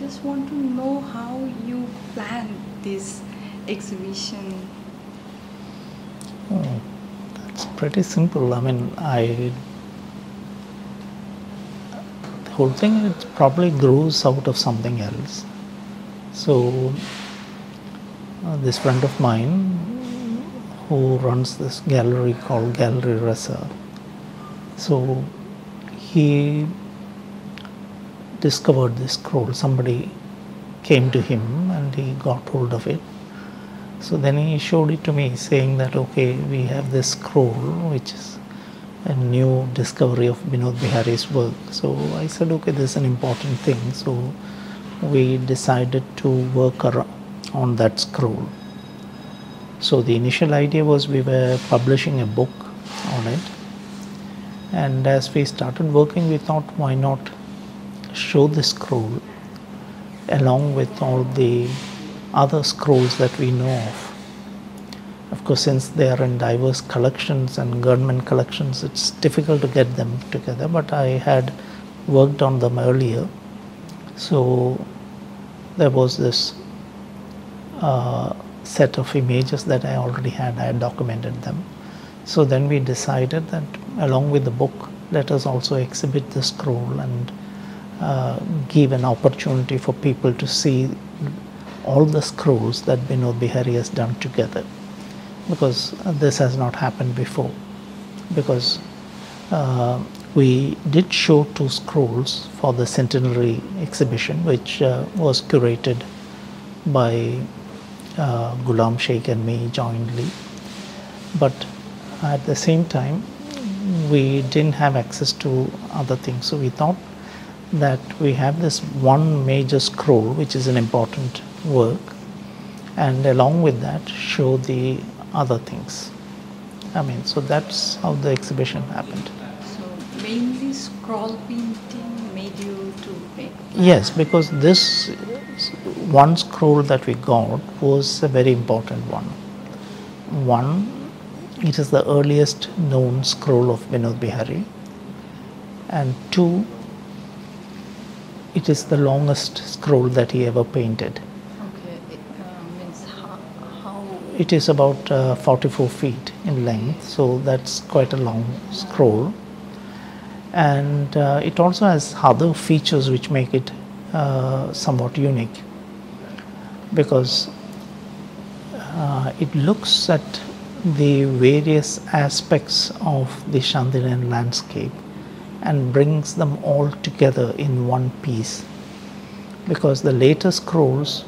just want to know how you planned this exhibition. Oh, that's pretty simple. I mean, the whole thing, it probably grows out of something else. So this friend of mine who runs this gallery called Gallery Rasa, so he discovered this scroll. Somebody came to him and he got hold of it. So then he showed it to me, saying that, okay, we have this scroll which is a new discovery of Benode Behari's work. So I said, okay, this is an important thing. So we decided to work on that scroll. So the initial idea was we were publishing a book on it. And as we started working, we thought, why not show the scroll along with all the other scrolls that we know of. Of course, since they are in diverse collections and government collections, it's difficult to get them together, but I had worked on them earlier. So there was this set of images that I already had. I had documented them. So then we decided that along with the book, let us also exhibit the scroll and give an opportunity for people to see all the scrolls that Benode Behari has done together, because this has not happened before. Because we did show 2 scrolls for the centenary exhibition, which was curated by Ghulam Sheikh and me jointly. But at the same time, we didn't have access to other things. So we thought that we have this one major scroll, which is an important work, and along with that show the other things. I mean, so that's how the exhibition happened. So mainly scroll painting made you to paint? Yes, because this one scroll that we got was a very important one. One, it is the earliest known scroll of Benode Behari, and 2, it is the longest scroll that he ever painted. Okay, it means how? It is about 44 feet in length, so that's quite a long scroll. And it also has other features which make it somewhat unique, because it looks at the various aspects of the Shantiniketan landscape and brings them all together in one piece. Because the later scrolls,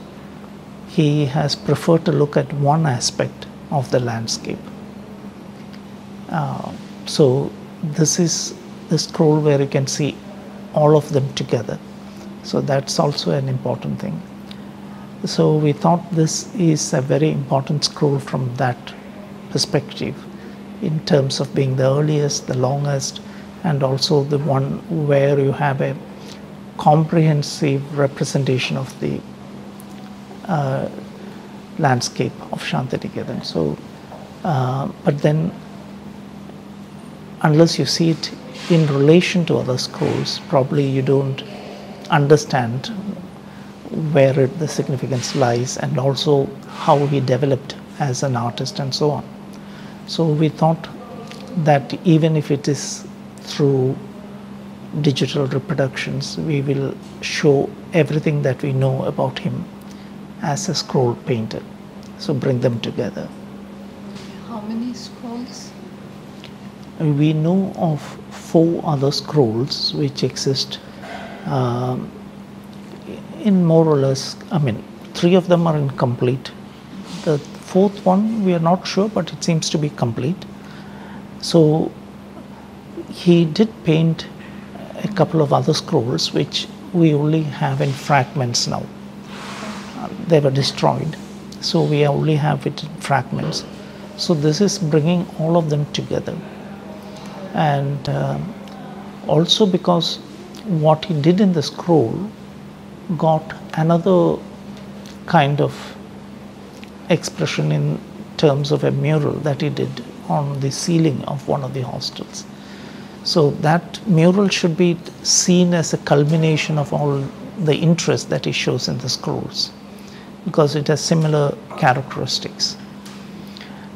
he has preferred to look at one aspect of the landscape. So this is the scroll where you can see all of them together. So that's also an important thing. So we thought this is a very important scroll from that perspective, in terms of being the earliest, the longest, and also the one where you have a comprehensive representation of the landscape of Santiniketan. So, but then unless you see it in relation to other scrolls, probably you don't understand where the significance lies, and also how he developed as an artist and so on. So we thought that even if it is through digital reproductions, we will show everything that we know about him as a scroll painter. So bring them together. How many scrolls? We know of 4 other scrolls which exist in more or less, I mean, 3 of them are incomplete. The 4th one we are not sure, but it seems to be complete. So he did paint a couple of other scrolls which we only have in fragments now. They were destroyed, so we only have it in fragments. So this is bringing all of them together. And also because what he did in the scroll got another kind of expression in terms of a mural that he did on the ceiling of one of the hostels. So that mural should be seen as a culmination of all the interest that he shows in the scrolls, because it has similar characteristics.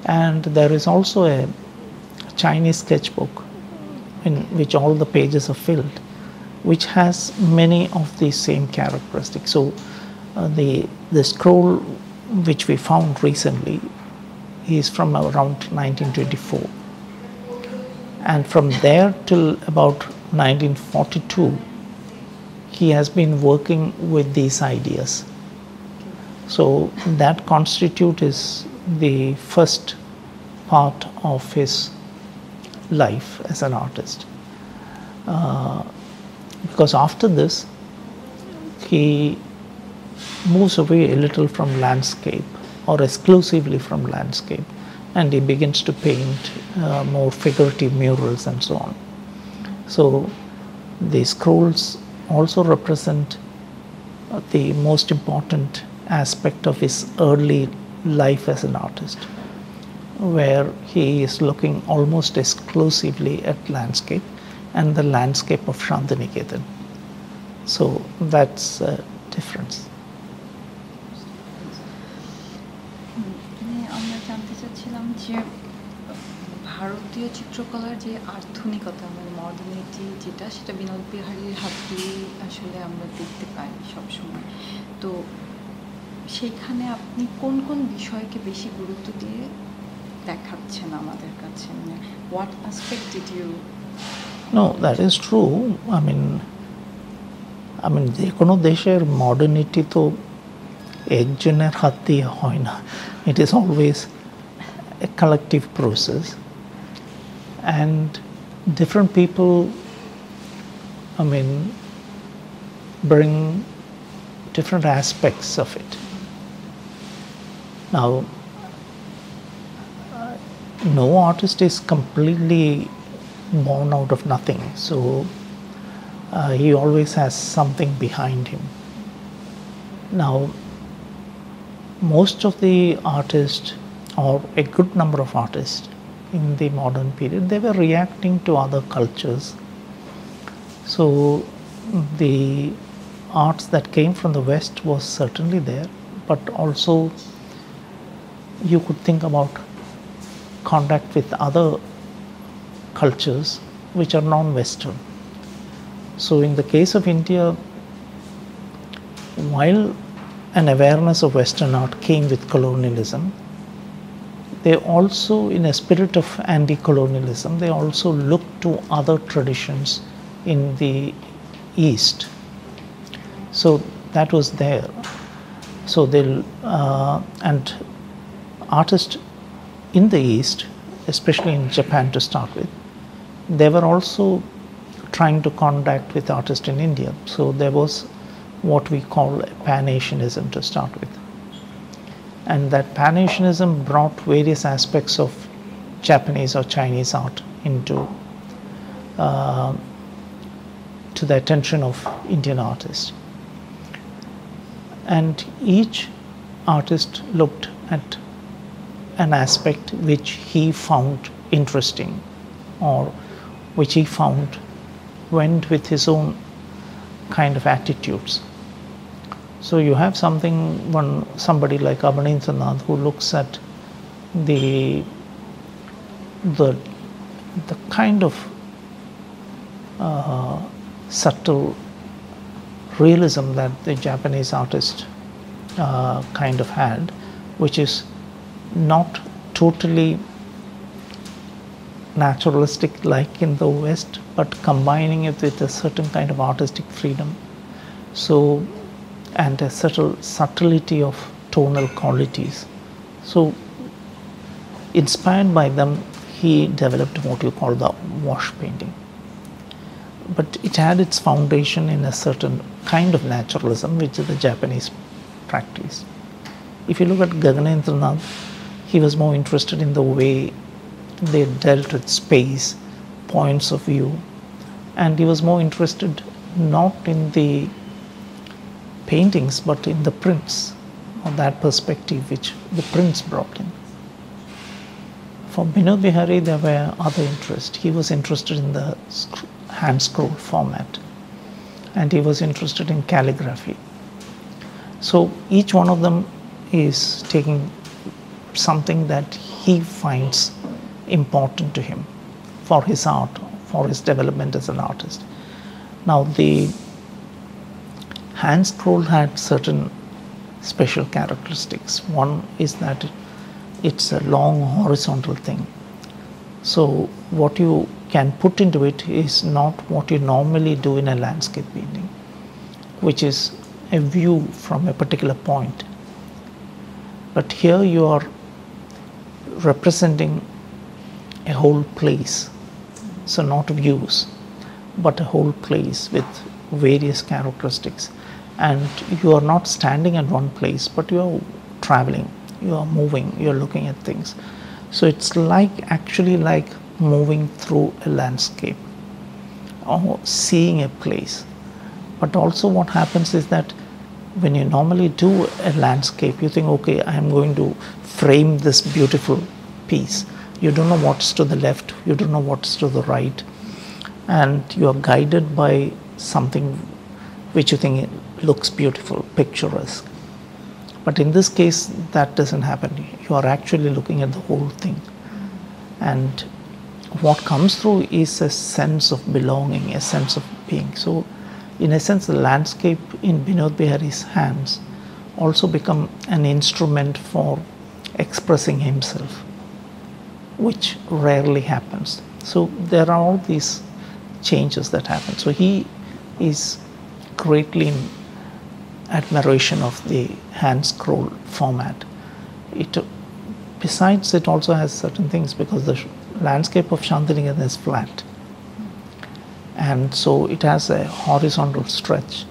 And there is also a Chinese sketchbook in which all the pages are filled, which has many of the same characteristics. So the scroll which we found recently is from around 1924, and from there till about 1942 he has been working with these ideas. So that constitutes the first part of his life as an artist, because after this he moves away a little from landscape, or exclusively from landscape, and he begins to paint more figurative murals and so on. So the scrolls also represent the most important aspect of his early life as an artist, where he is looking almost exclusively at landscape and the landscape of Santiniketan. So that's a difference. আমরা জানতে চাচ্ছিলাম যে ভারতীয় চিত্রকলার যে আধুনিকতা মানে modernity যেটা, সেটা বিনোদ বিহারীর হাত দিয়ে আসলে আমরা দেখতে পাই সবসময়। তো সেখানে আপনি কোন কোন বিষয়কে বেশি গুরুত্ব দিয়ে দেখাচ্ছেন আমাদের কাছে, মানে what aspect did you? No, that is true. I mean যে কোনো দেশের মডার্নিটি তো একজনের হাত দিয়ে হয় না। It is always a collective process, and different people bring different aspects of it. Now no artist is completely born out of nothing, so he always has something behind him. Now most of the artists, or a good number of artists in the modern period, they were reacting to other cultures. So the arts that came from the West was certainly there, but also you could think about contact with other cultures which are non-Western. So in the case of India, while an awareness of Western art came with colonialism, they also, in a spirit of anti-colonialism, they also looked to other traditions in the East. So that was there. So and artists in the East, especially in Japan to start with, they were also trying to contact with artists in India. So there was what we call Pan-Asianism to start with. And that Pan-Asianism brought various aspects of Japanese or Chinese art into to the attention of Indian artists. And each artist looked at an aspect which he found interesting, or which he found went with his own kind of attitudes. So you have somebody like Rabindranath who looks at the kind of subtle realism that the Japanese artist kind of had, which is not totally naturalistic like in the West, but combining it with a certain kind of artistic freedom, and a subtlety of tonal qualities. So inspired by them, he developed what you call the wash painting. But it had its foundation in a certain kind of naturalism which the Japanese practice. If you look at Rabindranath, he was more interested in the way they dealt with space, points of view, and he was more interested not in the paintings but in the prints, or that perspective which the prints brought in. For Benode Behari, there were other interests. He was interested in the hand scroll format, and he was interested in calligraphy. So each one of them is taking something that he finds important to him for his art, for his development as an artist. Now the hand scroll had certain special characteristics. One is that it's a long horizontal thing. So what you can put into it is not what you normally do in a landscape painting, which is a view from a particular point. But here you are representing a whole place. So not views, but a whole place with various characteristics. And you are not standing at one place, but you are traveling, you are moving, you are looking at things. So it's actually like moving through a landscape or seeing a place. But also what happens is that when you normally do a landscape, you think, okay, I am going to frame this beautiful piece. You don't know what's to the left, you don't know what's to the right, and you are guided by something which you think looks beautiful, picturesque. But in this case, that doesn't happen. You are actually looking at the whole thing. And what comes through is a sense of belonging, a sense of being. So in a sense, the landscape in Benode Behari's hands also become an instrument for expressing himself, which rarely happens. So there are all these changes that happen. So he is greatly in admiration of the hand scroll format. Besides, it also has certain things, because the landscape of Santiniketan is flat, and so it has a horizontal stretch,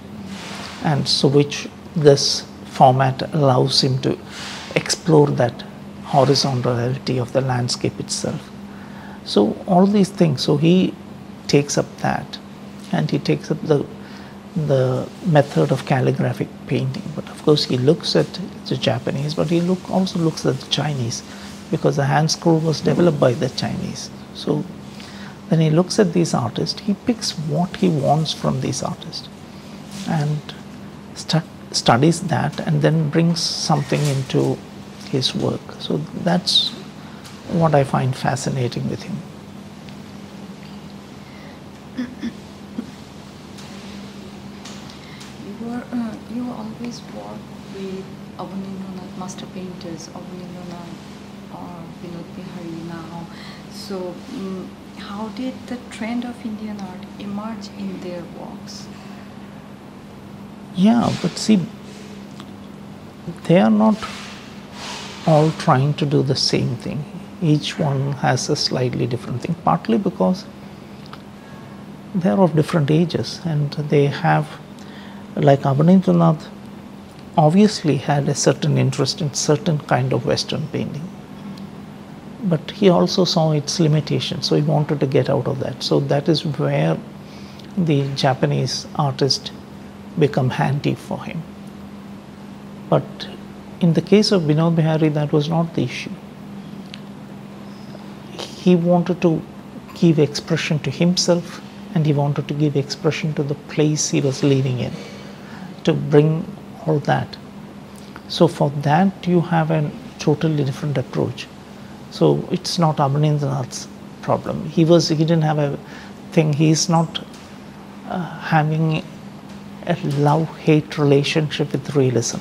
and so which this format allows him to explore that horizontality of the landscape itself. So all these things, so he takes up that, and he takes up the method of calligraphic painting. But of course he looks at the Japanese, but he also looks at the Chinese, because the hand scroll was developed by the Chinese. So when he looks at these artists, he picks what he wants from these artists and studies that, and then brings something into his work. So that's what I find fascinating with him. You always work with Rabindranath master painters, Rabindranath or Benode Behari now. So how did the trend of Indian art emerge in their works? Yeah, but see, they are not all trying to do the same thing. Each one has a slightly different thing, partly because they are of different ages, and they have, like Rabindranath obviously had a certain interest in certain kind of Western painting, but he also saw its limitations, so he wanted to get out of that. So that is where the Japanese artist become handy for him. But in the case of Benode Behari, that was not the issue. He wanted to give expression to himself, and he wanted to give expression to the place he was living in, to bring all that. So for that you have a totally different approach. So it's not Rabindranath's problem. He didn't have a thing. He is not having a love-hate relationship with realism.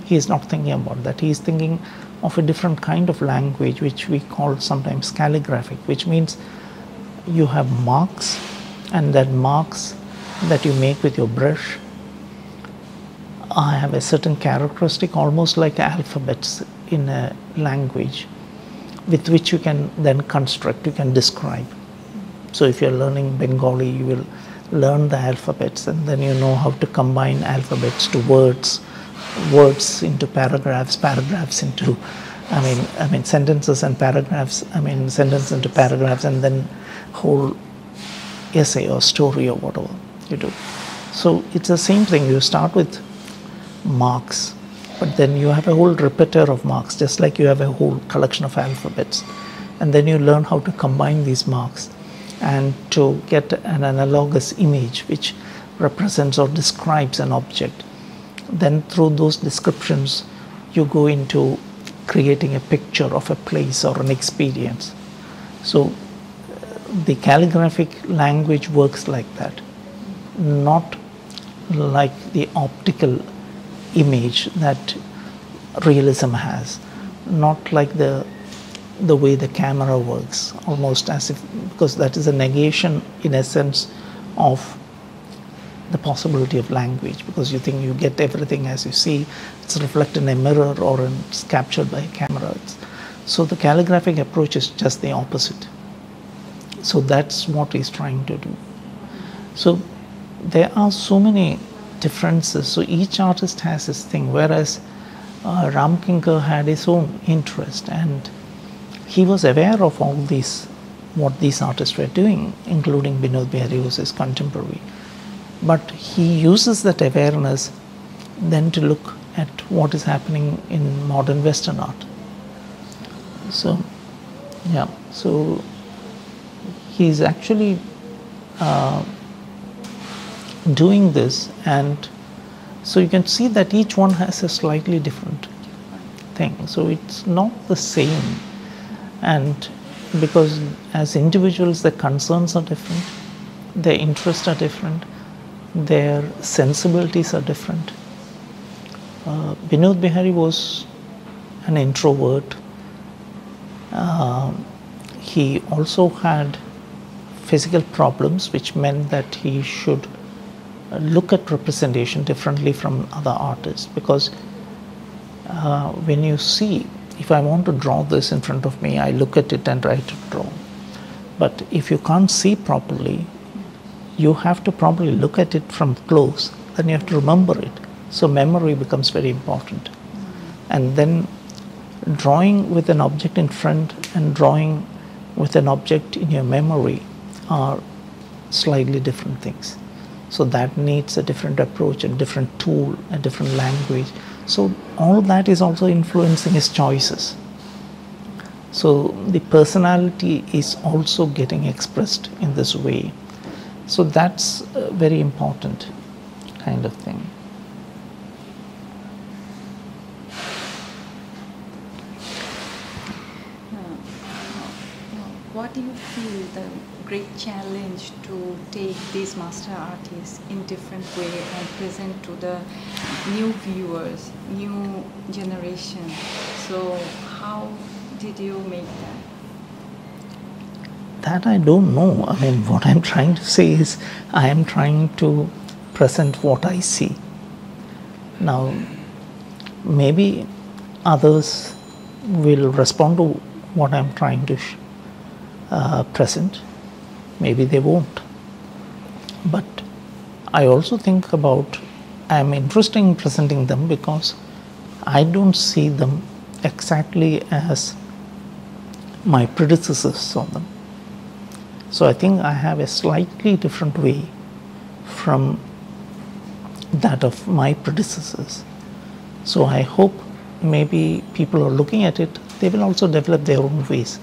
He is not thinking about that. He is thinking of a different kind of language, which we call sometimes calligraphic, which means you have marks, and that marks that you make with your brush have a certain characteristic, almost like alphabets in a language, with which you can then construct, you can describe. So if you're learning Bengali, you will learn the alphabets, and then you know how to combine alphabets to words, words into paragraphs, paragraphs into, I mean sentences and paragraphs, sentence into paragraphs, and then whole essay or story or whatever you do. So it's the same thing. You start with marks, but then you have a whole repertoire of marks, just like you have a whole collection of alphabets, and then you learn how to combine these marks and to get an analogous image which represents or describes an object. Then through those descriptions, you go into creating a picture of a place or an experience. So the calligraphic language works like that, not like the optical image that realism has, not like the way the camera works, almost as if, because that is a negation in essence of the possibility of language, because you think you get everything as you see, it's reflected in a mirror or it's captured by a camera. So the calligraphic approach is just the opposite. So that's what he's trying to do. So there are so many differences. So each artist has his thing, whereas Ram Kinkar had his own interest, and he was aware of all these, what these artists were doing, including Benode Behari, who was his contemporary. But he uses that awareness then to look at what is happening in modern Western art. So, yeah, so he's actually doing this, and so you can see that each one has a slightly different thing. So it's not the same, and because as individuals their concerns are different, their interests are different, their sensibilities are different. Benode Behari was an introvert. He also had physical problems, which meant that he should look at representation differently from other artists, because when you see, if I want to draw this in front of me, I look at it and try to draw. But if you can't see properly, you have to probably look at it from close, then you have to remember it. So memory becomes very important. And then drawing with an object in front and drawing with an object in your memory are slightly different things. So that needs a different approach, a different tool, a different language. So all that is also influencing his choices. So the personality is also getting expressed in this way. So that's a very important kind of thing. What do you feel the great challenge to take these master artists in different way and present to the new viewers, new generation? So how did you make that? That I don't know. I mean, what I'm trying to say is I am trying to present what I see. Now, maybe others will respond to what I'm trying to present. Maybe they won't. But I also think about, I'm interested in presenting them because I don't see them exactly as my predecessors saw them. So I think I have a slightly different way from that of my predecessors. So I hope maybe people are looking at it, they will also develop their own ways.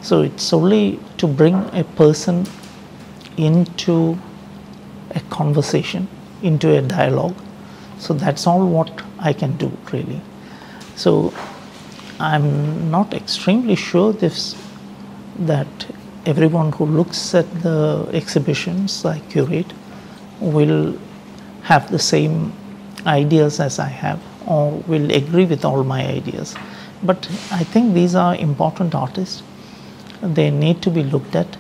So it's only to bring a person into a conversation, into a dialogue. So that's all what I can do, really. So I'm not extremely sure that everyone who looks at the exhibitions I curate will have the same ideas as I have, or will agree with all my ideas. But I think these are important artists. They need to be looked at.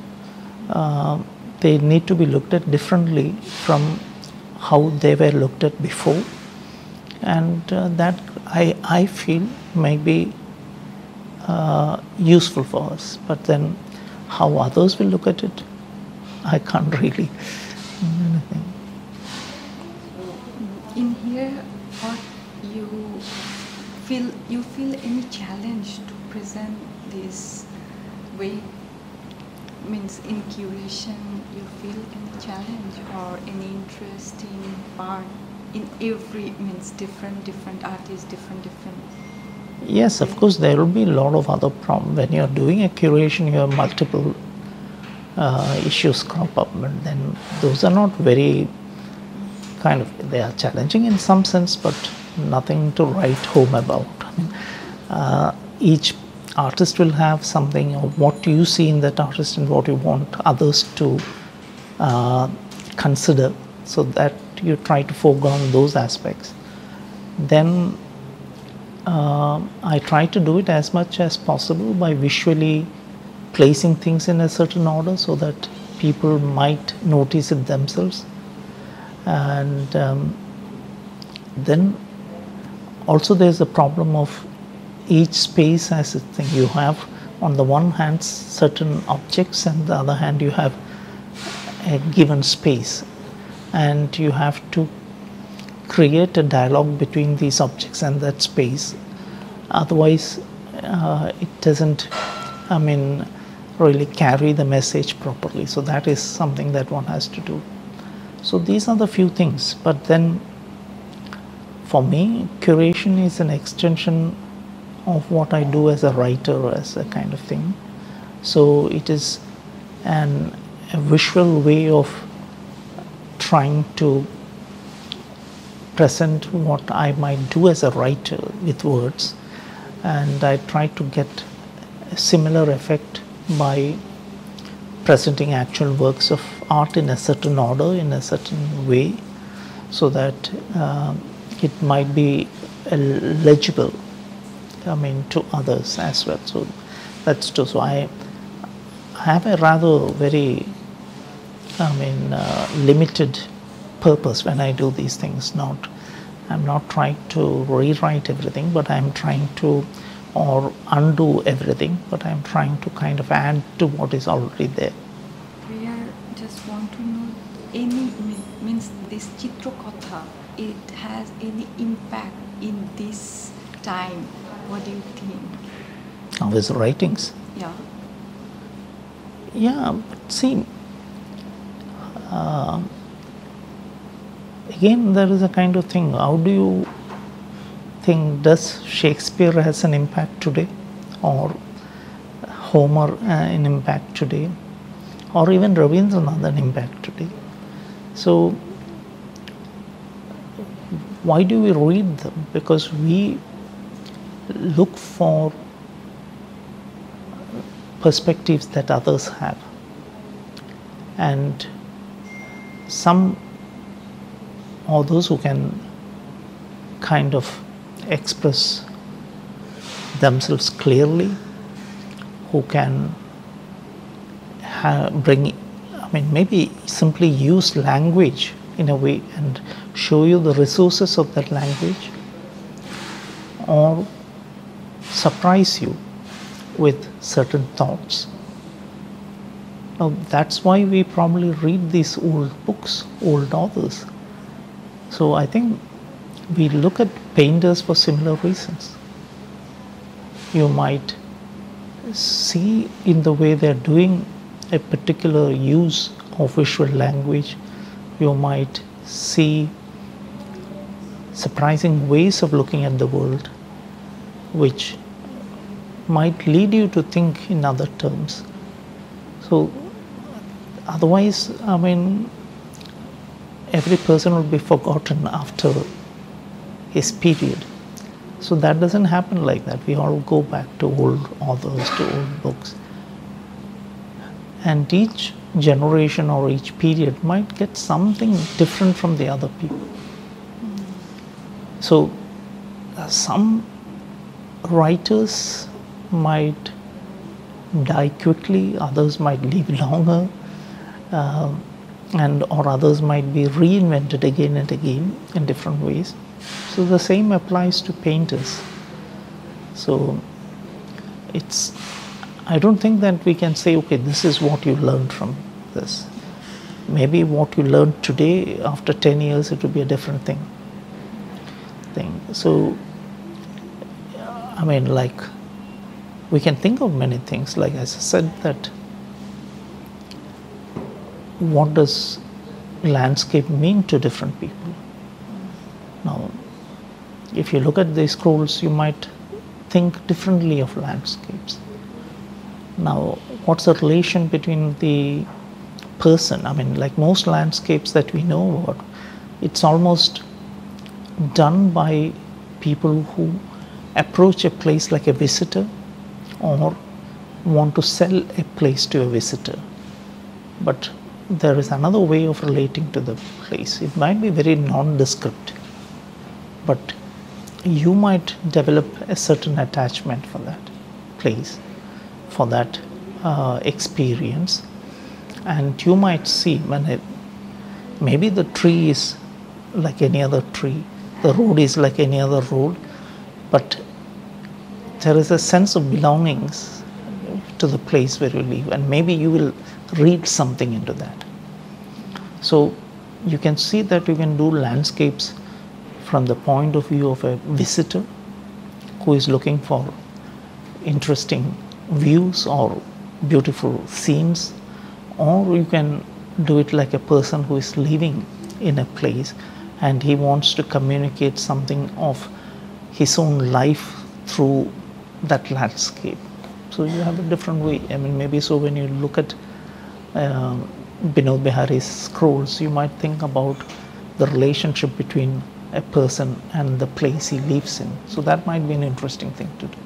They need to be looked at differently from how they were looked at before. And that I feel may be useful for us. But then how others will look at it, I can't really do anything. In here, what you feel any challenge to present this way? Means in curation, you feel any challenge or any interesting part in every, means different artists, different. Yes, of course, there will be a lot of other problems. When you're doing a curation, you have multiple issues crop up, and then those are not very kind of, they are challenging in some sense, but nothing to write home about. I mean, each artist will have something, or what you see in that artist and what you want others to consider, so that you try to foreground those aspects. Then I try to do it as much as possible by visually placing things in a certain order so that people might notice it themselves. And then also there's a problem of each space as a thing. You have on the one hand certain objects, and the other hand you have a given space, and you have to create a dialogue between these objects and that space. Otherwise it doesn't, I mean, really carry the message properly. So that is something that one has to do. So these are the few things. But then for me, curation is an extension of what I do as a writer, as a kind of thing. So it is a visual way of trying to present what I might do as a writer with words, and I try to get a similar effect by presenting actual works of art in a certain order, in a certain way, so that it might be legible, I mean, to others as well. So that's true. So I have a rather very, I mean, limited purpose when I do these things. I'm not trying to rewrite everything, but I'm trying to, or undo everything, but I'm trying to kind of add to what is already there. We are just want to know, any means this Chitrakatha, it has any impact in this time? What do you think? Of his writings? Yeah. Yeah, but see, again there is a kind of thing. How do you think, does Shakespeare has an impact today, or Homer an impact today, or even Rabindranath an impact today? So why do we read them? Because we look for perspectives that others have, and some authors who can kind of express themselves clearly, who can bring, I mean, maybe simply use language in a way and show you the resources of that language, or surprise you with certain thoughts. Now that's why we probably read these old books, old authors. So I think we look at painters for similar reasons. You might see in the way they're doing a particular use of visual language, you might see surprising ways of looking at the world, which might lead you to think in other terms. So otherwise, I mean, every person will be forgotten after his period. So that doesn't happen like that. We all go back to old authors, to old books. And each generation or each period might get something different from the other people. So some writers might die quickly, others might live longer, or others might be reinvented again and again in different ways. So the same applies to painters. So I don't think that we can say, okay, this is what you learned from this. Maybe what you learned today, after 10 years, it will be a different thing. So, I mean, like, we can think of many things, like as I said, that what does landscape mean to different people? Now, if you look at these scrolls, you might think differently of landscapes. Now, what's the relation between the person? I mean, like most landscapes that we know about, it's almost done by people who approach a place like a visitor or want to sell a place to a visitor. But there is another way of relating to the place. It might be very nondescript, but you might develop a certain attachment for that place, for that experience, and you might see when maybe the tree is like any other tree, the road is like any other road, but there is a sense of belongings to the place where you live, and maybe you will read something into that. So you can see that you can do landscapes from the point of view of a visitor who is looking for interesting views or beautiful scenes, or you can do it like a person who is living in a place and he wants to communicate something of his own life through that landscape. So you have a different way. I mean, maybe so when you look at Benode Behari's scrolls, you might think about the relationship between a person and the place he lives in. So that might be an interesting thing to do.